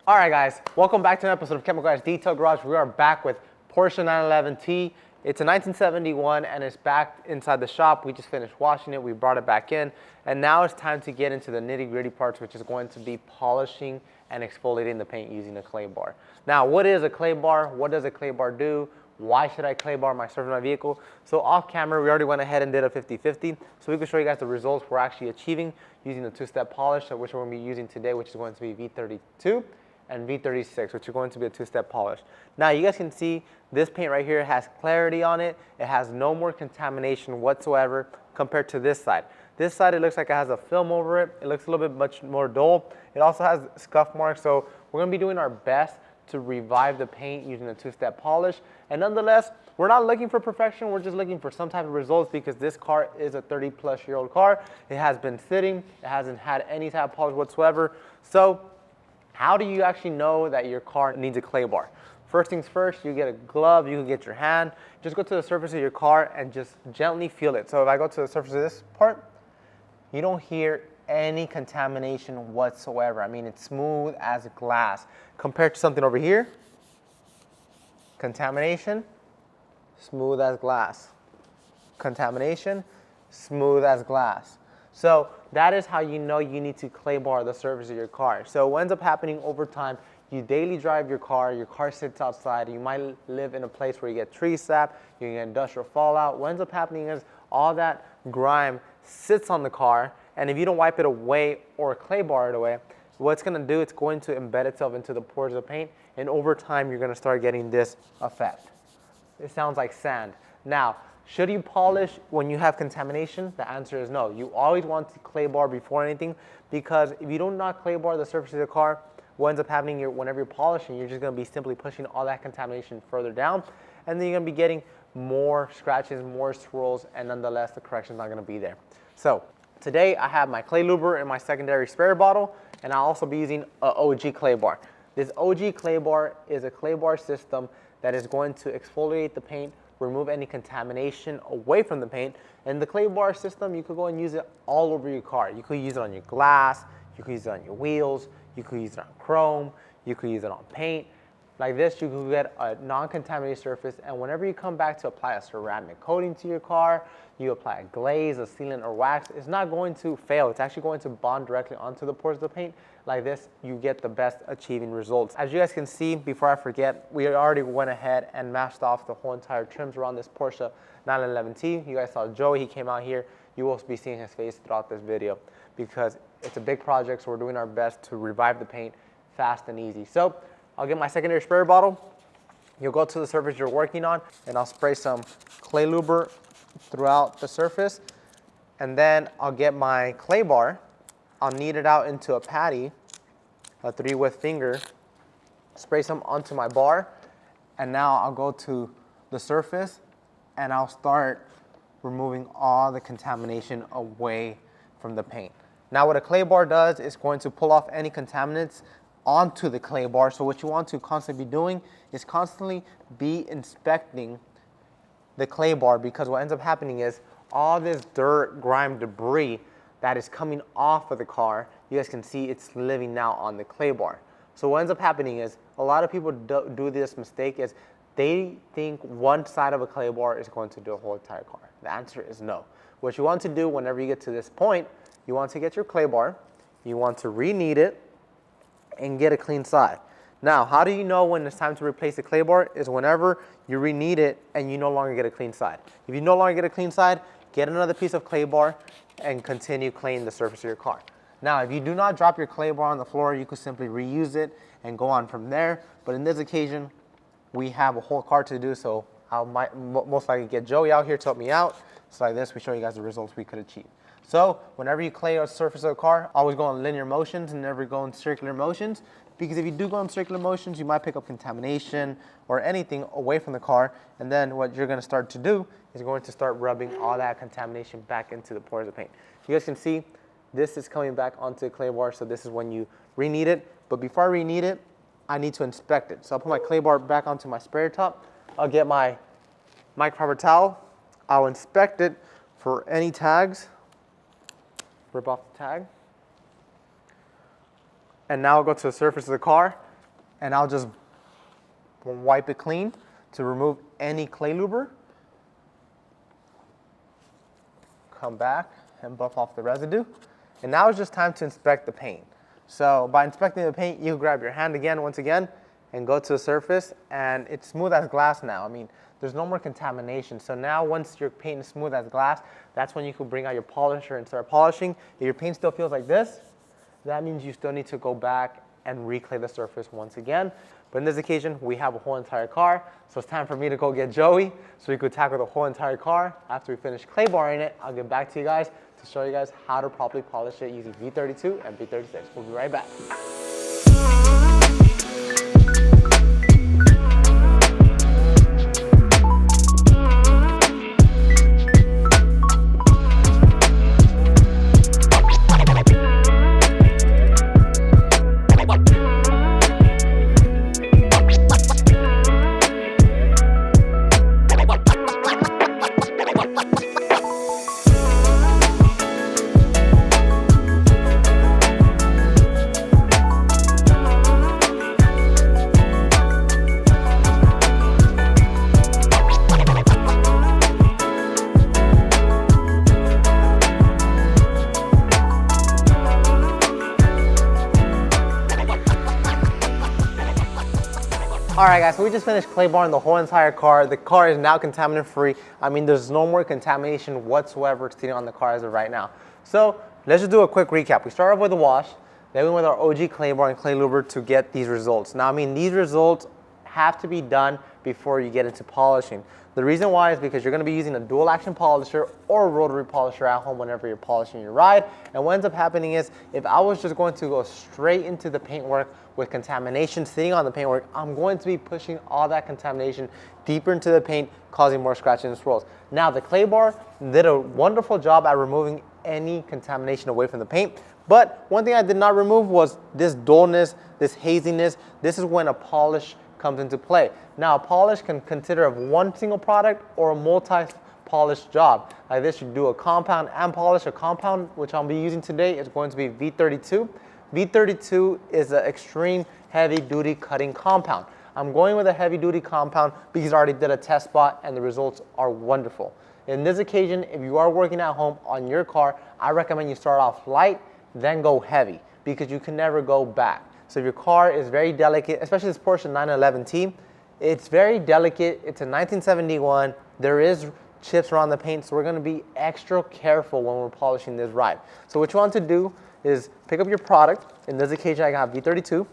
All right, guys, welcome back to an episode of Chemical Guys Detail Garage. We are back with Porsche 911T. It's a 1971 and it's back inside the shop. We just finished washing it. We brought it back in. And now it's time to get into the nitty-gritty parts, which is going to be polishing and exfoliating the paint using a clay bar. Now, what is a clay bar? What does a clay bar do? Why should I clay bar my surface of my vehicle? So off camera, we already went ahead and did a 50-50. So we can show you guys the results we're actually achieving using the two-step polish, which we're going to be using today, which is going to be V32 and V36, which are going to be a two-step polish. Now you guys can see this paint right here has clarity on it. It has no more contamination whatsoever compared to this side. This side, it looks like it has a film over it. It looks a little bit much more dull. It also has scuff marks, so we're going to be doing our best to revive the paint using a two-step polish. And nonetheless, we're not looking for perfection. We're just looking for some type of results because this car is a 30-plus-year-old car. It has been sitting. It hasn't had any type of polish whatsoever. So how do you actually know that your car needs a clay bar? First things first, you get a glove, you can get your hand. Just go to the surface of your car and just gently feel it. So if I go to the surface of this part, you don't hear any contamination whatsoever. I mean, it's smooth as glass. Compared to something over here, contamination, smooth as glass. Contamination, smooth as glass. So that is how you know you need to clay bar the surface of your car. So what ends up happening over time, you daily drive your car sits outside, you might live in a place where you get tree sap, you get industrial fallout. What ends up happening is all that grime sits on the car, and if you don't wipe it away or clay bar it away, what it's going to do, it's going to embed itself into the pores of paint, and over time you're going to start getting this effect. It sounds like sand. Now, should you polish when you have contamination? The answer is no. You always want to clay bar before anything, because if you do not clay bar the surface of the car, what ends up happening whenever you're polishing, you're just going to be simply pushing all that contamination further down, and then you're going to be getting more scratches, more swirls, and nonetheless the correction's not going to be there. So today I have my clay luber in my secondary spare bottle, and I'll also be using an OG clay bar. This OG clay bar is a clay bar system that is going to exfoliate the paint, remove any contamination away from the paint. And the clay bar system, you could go and use it all over your car. You could use it on your glass, you could use it on your wheels, you could use it on chrome, you could use it on paint. Like this, you could get a non-contaminated surface, and whenever you come back to apply a ceramic coating to your car, you apply a glaze, a sealant, or wax, it's not going to fail. It's actually going to bond directly onto the pores of the paint. Like this, you get the best achieving results. As you guys can see, before I forget, we already went ahead and mashed off the whole entire trims around this Porsche 911T. You guys saw Joey, he came out here. You will be seeing his face throughout this video because it's a big project, so we're doing our best to revive the paint fast and easy. So I'll get my secondary spray bottle. You'll go to the surface you're working on, and I'll spray some clay luber throughout the surface. And then I'll get my clay bar. I'll knead it out into a patty, a 3-width finger, spray some onto my bar, and now I'll go to the surface and I'll start removing all the contamination away from the paint. Now what a clay bar does is going to pull off any contaminants onto the clay bar. So what you want to constantly be doing is constantly be inspecting the clay bar, because what ends up happening is all this dirt, grime, debris that is coming off of the car, you guys can see it's living now on the clay bar. So what ends up happening is a lot of people do this mistake is they think one side of a clay bar is going to do a whole entire car. The answer is no. What you want to do whenever you get to this point, you want to get your clay bar, you want to re-knead it, and get a clean side. Now, how do you know when it's time to replace the clay bar? Is whenever you re-knead it and you no longer get a clean side. If you no longer get a clean side, get another piece of clay bar and continue cleaning the surface of your car. Now, if you do not drop your clay bar on the floor, you could simply reuse it and go on from there. But in this occasion, we have a whole car to do, so I might most likely get Joey out here to help me out. So like this, we show you guys the results we could achieve. So whenever you clay a surface of a car, always go in linear motions and never go in circular motions, because if you do go in circular motions, you might pick up contamination or anything away from the car, and then what you're going to start to do is going to start rubbing all that contamination back into the pores of paint. You guys can see this is coming back onto the clay bar, so this is when you re-knead it. But before I re-knead it, I need to inspect it. So I'll put my clay bar back onto my sprayer top. I'll get my microfiber towel. I'll inspect it for any tags. Rip off the tag. And now I'll go to the surface of the car and I'll just wipe it clean to remove any clay luber. Come back and buff off the residue. And now it's just time to inspect the paint. So by inspecting the paint, you grab your hand again, once again, and go to the surface, and it's smooth as glass now. I mean, there's no more contamination. So now once your paint is smooth as glass, that's when you can bring out your polisher and start polishing. If your paint still feels like this, that means you still need to go back and reclay the surface once again. But in this occasion, we have a whole entire car, so it's time for me to go get Joey so we could tackle the whole entire car. After we finish clay barring it, I'll get back to you guys to show you guys how to properly polish it using V32 and V36. We'll be right back. All right, guys, so we just finished clay barring the whole entire car. The car is now contaminant free. I mean, there's no more contamination whatsoever sitting on the car as of right now. So let's just do a quick recap. We started off with the wash, then we went with our OG clay bar and clay luber to get these results. Now, I mean, these results have to be done before you get into polishing. The reason why is because you're going to be using a dual action polisher or a rotary polisher at home whenever you're polishing your ride. And what ends up happening is if I was just going to go straight into the paintwork with contamination sitting on the paintwork, I'm going to be pushing all that contamination deeper into the paint, causing more scratches and swirls. Now, the clay bar did a wonderful job at removing any contamination away from the paint. But one thing I did not remove was this dullness, this haziness. This is when a polish comes into play. Now, a polish can consider of one single product or a multi-polish job. Like this, you do a compound and polish. A compound, which I'll be using today, is going to be V32. V32 is an extreme heavy-duty cutting compound. I'm going with a heavy-duty compound because I already did a test spot and the results are wonderful. In this occasion, if you are working at home on your car, I recommend you start off light, then go heavy, because you can never go back. So if your car is very delicate, especially this Porsche 911T, it's very delicate. It's a 1971. There is chips around the paint, so we're going to be extra careful when we're polishing this ride. So what you want to do is pick up your product. In this occasion, I got V32.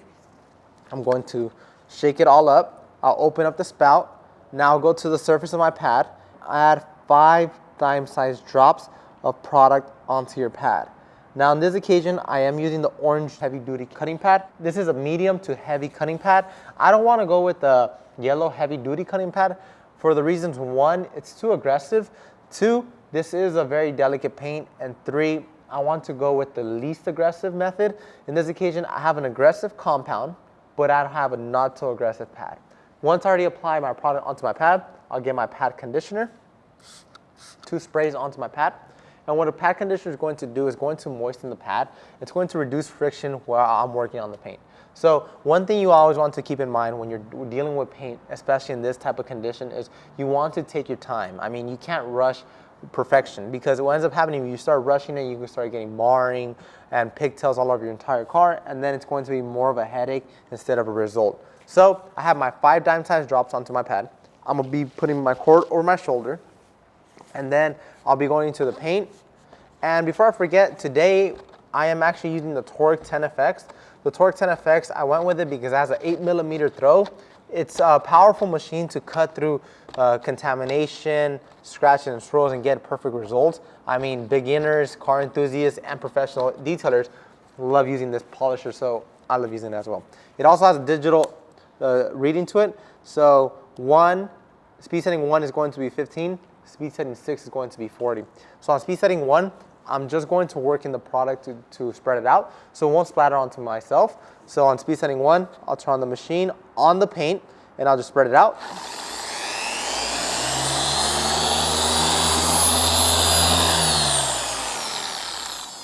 I'm going to shake it all up. I'll open up the spout. Now I'll go to the surface of my pad. Add 5 dime-sized drops of product onto your pad. Now in this occasion, I am using the orange heavy-duty cutting pad. This is a medium to heavy cutting pad. I don't want to go with the yellow heavy-duty cutting pad for the reasons: 1, it's too aggressive; 2, this is a very delicate paint; and 3, I want to go with the least aggressive method. In this occasion, I have an aggressive compound, but I have a not so aggressive pad. Once I already apply my product onto my pad, I'll get my pad conditioner, 2 sprays onto my pad. And what a pad conditioner is going to do is going to moisten the pad. It's going to reduce friction while I'm working on the paint. So one thing you always want to keep in mind when you're dealing with paint, especially in this type of condition, is you want to take your time. I mean, you can't rush perfection, because what ends up happening when you start rushing it, you can start getting marring and pigtails all over your entire car, and then it's going to be more of a headache instead of a result. So I have my 5 dime-sized drops onto my pad. I'm going to be putting my cord over my shoulder, and then I'll be going into the paint. And before I forget, today I am actually using the Torque 10FX. The Torque 10FX, I went with it because it has an 8mm throw. It's a powerful machine to cut through contamination, scratches, and swirls and get perfect results. I mean, beginners, car enthusiasts, and professional detailers love using this polisher, so I love using it as well. It also has a digital reading to it. So speed setting 1 is going to be 15. Speed setting 6 is going to be 40. So on speed setting 1, I'm just going to work in the product to spread it out, so it won't splatter onto myself. So on speed setting 1, I'll turn on the machine on the paint, and I'll just spread it out.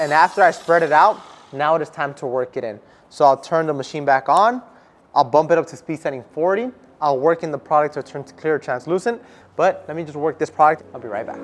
And after I spread it out, now it is time to work it in. So I'll turn the machine back on, I'll bump it up to speed setting 40. I'll work in the product to turn to clear or translucent, but let me just work this product. I'll be right back.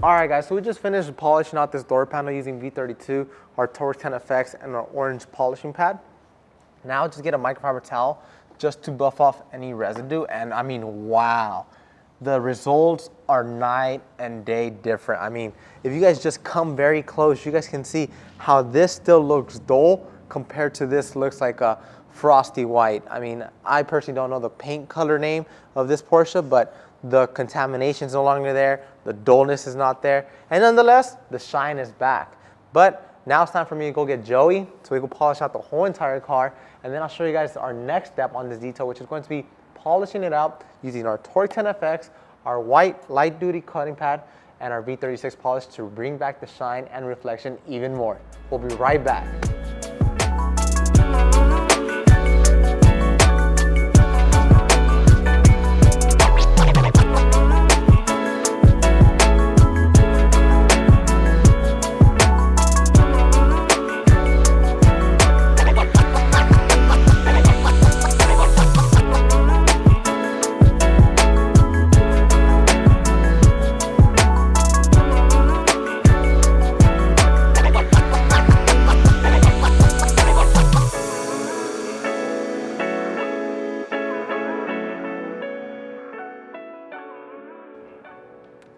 Alright guys, so we just finished polishing out this door panel using V32, our Torque 10 FX, and our orange polishing pad. Now just get a microfiber towel just to buff off any residue, and I mean, wow. The results are night and day different. I mean, if you guys just come very close, you guys can see how this still looks dull compared to this looks like a frosty white. I mean, I personally don't know the paint color name of this Porsche, but the contamination is no longer there, the dullness is not there, and nonetheless, the shine is back. But now it's time for me to go get Joey so we can polish out the whole entire car, and then I'll show you guys our next step on this detail, which is going to be polishing it out using our Torque 10 FX, our white light duty cutting pad, and our V36 polish to bring back the shine and reflection even more. We'll be right back.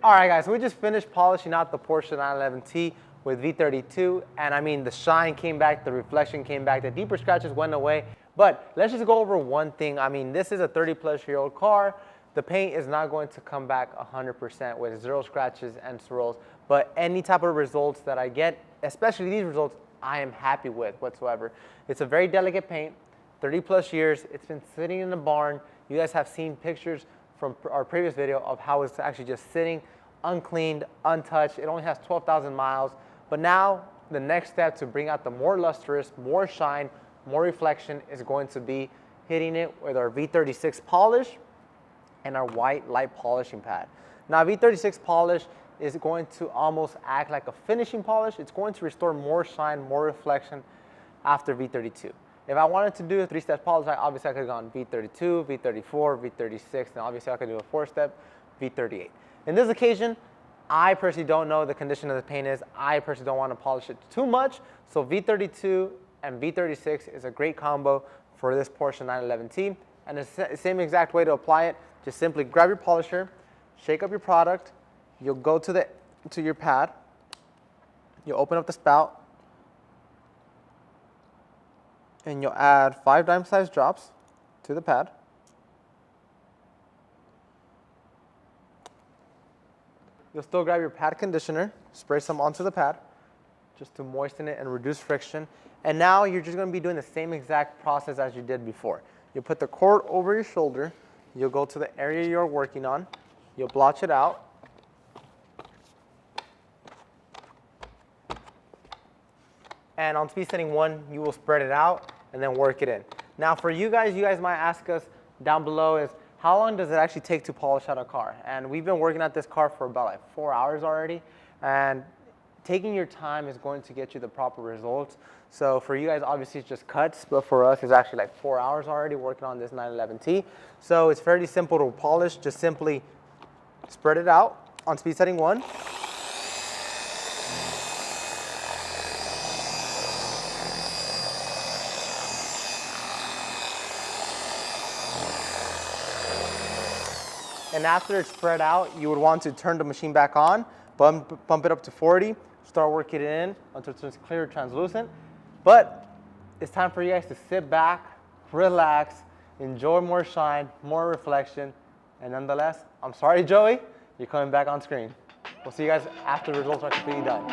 Alright guys, so we just finished polishing out the Porsche 911T with V32, and I mean the shine came back, the reflection came back, the deeper scratches went away, but let's just go over one thing. I mean, this is a 30-plus-year-old car. The paint is not going to come back 100% with 0 scratches and swirls, but any type of results that I get, especially these results, I am happy with whatsoever. It's a very delicate paint, 30-plus years. It's been sitting in the barn. You guys have seen pictures from our previous video of how it's actually just sitting uncleaned, untouched. It only has 12,000 miles. But now the next step to bring out the more lustrous, more shine, more reflection is going to be hitting it with our V36 polish and our white light polishing pad. Now V36 polish is going to almost act like a finishing polish. It's going to restore more shine, more reflection after V32. If I wanted to do a 3-step polish, obviously I could have gone V32, V34, V36, and obviously I could do a 4-step, V38. In this occasion, I personally don't know the condition of the paint is. I personally don't want to polish it too much. So V32 and V36 is a great combo for this Porsche 911T. And the same exact way to apply it, just simply grab your polisher, shake up your product, you'll go to your pad, you'll open up the spout, and you'll add 5 dime-sized drops to the pad. You'll still grab your pad conditioner, spray some onto the pad just to moisten it and reduce friction. And now you're just going to be doing the same exact process as you did before. You'll put the cord over your shoulder, you'll go to the area you're working on, you'll blotch it out, and on speed setting 1, you will spread it out and then work it in. Now for you guys might ask us down below is, how long does it actually take to polish out a car? And we've been working at this car for about like 4 hours already, and taking your time is going to get you the proper results. So for you guys, obviously it's just cuts, but for us it's actually like 4 hours already working on this 911T. So it's fairly simple to polish. Just simply spread it out on speed setting 1. And after it's spread out, you would want to turn the machine back on, bump it up to 40, start working it in until it turns clear, translucent. But it's time for you guys to sit back, relax, enjoy more shine, more reflection, and nonetheless, I'm sorry, Joey, you're coming back on screen. We'll see you guys after the results are completely done.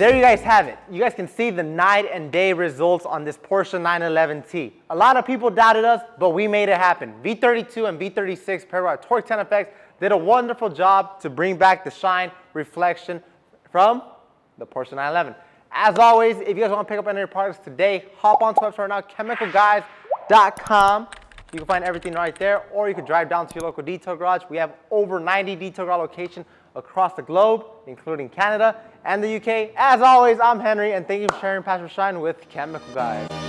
there you guys have it. You guys can see the night and day results on this Porsche 911T. A lot of people doubted us, but we made it happen. V32 and V36 paired with Torque 10 effects did a wonderful job to bring back the shine reflection from the Porsche 911. As always, if you guys want to pick up any of your products today, hop onto the website right now, chemicalguys.com. You can find everything right there, or you can drive down to your local detail garage. We have over 90 detail garage locations across the globe, including Canada and the UK. As always, I'm Henry, and thank you for sharing Passion for Shine with Chemical Guys.